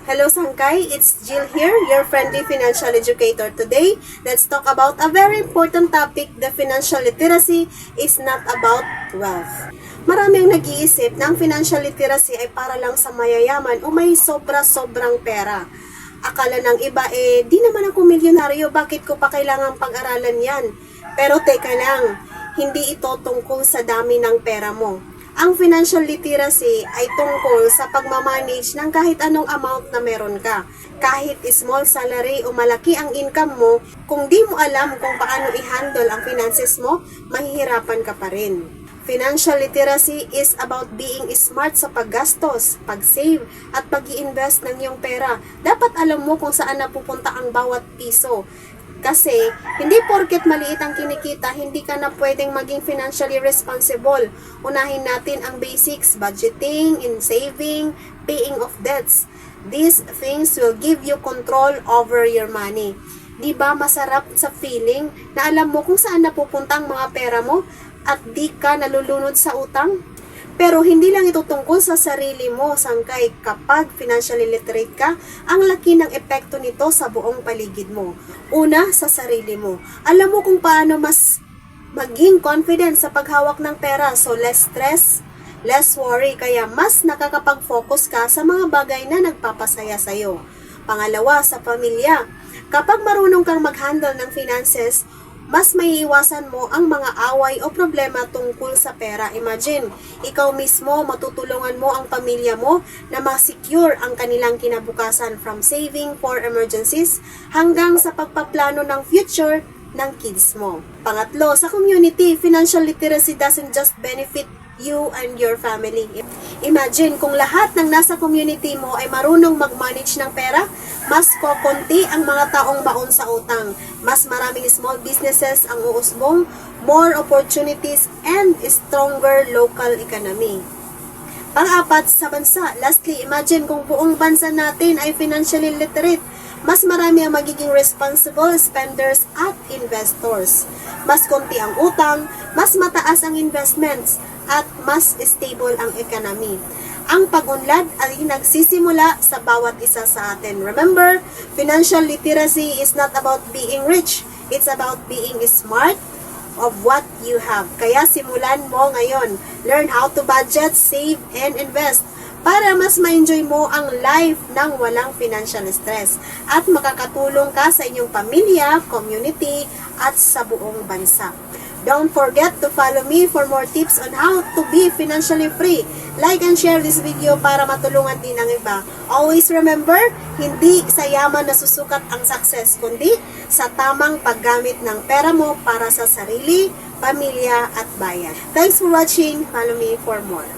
Hello Sangkay, it's Jill here, your friendly financial educator. Today, let's talk about a very important topic. The financial literacy is not about wealth. Marami ang nag-iisip na ang financial literacy ay para lang sa mayayaman o may sobra-sobrang pera. Akala ng iba, di naman ako milyonaryo, bakit ko pa kailangang pag-aralan yan? Pero teka lang, hindi ito tungkol sa dami ng pera mo. Ang financial literacy ay tungkol sa pagmamanage ng kahit anong amount na meron ka. Kahit small salary o malaki ang income mo, kung di mo alam kung paano i-handle ang finances mo, mahihirapan ka pa rin. Financial literacy is about being smart sa paggastos, pag-save, at pag-i-invest ng iyong pera. Dapat alam mo kung saan napupunta ang bawat piso. Kasi, hindi porket maliit ang kinikita, hindi ka na pwedeng maging financially responsible. Unahin natin ang basics, budgeting, in saving, paying of debts. These things will give you control over your money. Di ba masarap sa feeling na alam mo kung saan napupunta ang mga pera mo at di ka nalulunod sa utang? Pero hindi lang ito tungkol sa sarili mo, Sangkay. Kapag financially literate ka, ang laki ng epekto nito sa buong paligid mo. Una, sa sarili mo. Alam mo kung paano mas maging confident sa paghawak ng pera. So, less stress, less worry. Kaya mas nakakapag-focus ka sa mga bagay na nagpapasaya sa'yo. Pangalawa, sa pamilya. Kapag marunong kang mag-handle ng finances, mas maiiwasan mo ang mga away o problema tungkol sa pera. Imagine, ikaw mismo matutulungan mo ang pamilya mo na ma-secure ang kanilang kinabukasan from saving for emergencies hanggang sa pagpaplano ng future ng kids mo. Pangatlo, sa community, financial literacy doesn't just benefit you and your family. Imagine kung lahat ng nasa community mo ay marunong mag-manage ng pera, mas kokonti ang mga taong baon sa utang, mas maraming small businesses ang uusbong, more opportunities, and stronger local economy. Pang-apat, sa bansa. Lastly, imagine kung buong bansa natin ay financially literate, mas marami ang magiging responsible spenders at investors. Mas konti ang utang, mas mataas ang investments, at mas stable ang economy. Ang pag-unlad ay nagsisimula sa bawat isa sa atin. Remember, financial literacy is not about being rich. It's about being smart of what you have. Kaya simulan mo ngayon. Learn how to budget, save, and invest para mas ma-enjoy mo ang life ng walang financial stress at makakatulong ka sa inyong pamilya, community, at sa buong bansa. Don't forget to follow me for more tips on how to be financially free. Like and share this video para matulungan din ang iba. Always remember, hindi sa yaman nasusukat ang success, kundi sa tamang paggamit ng pera mo para sa sarili, pamilya, at bayan. Thanks for watching. Follow me for more.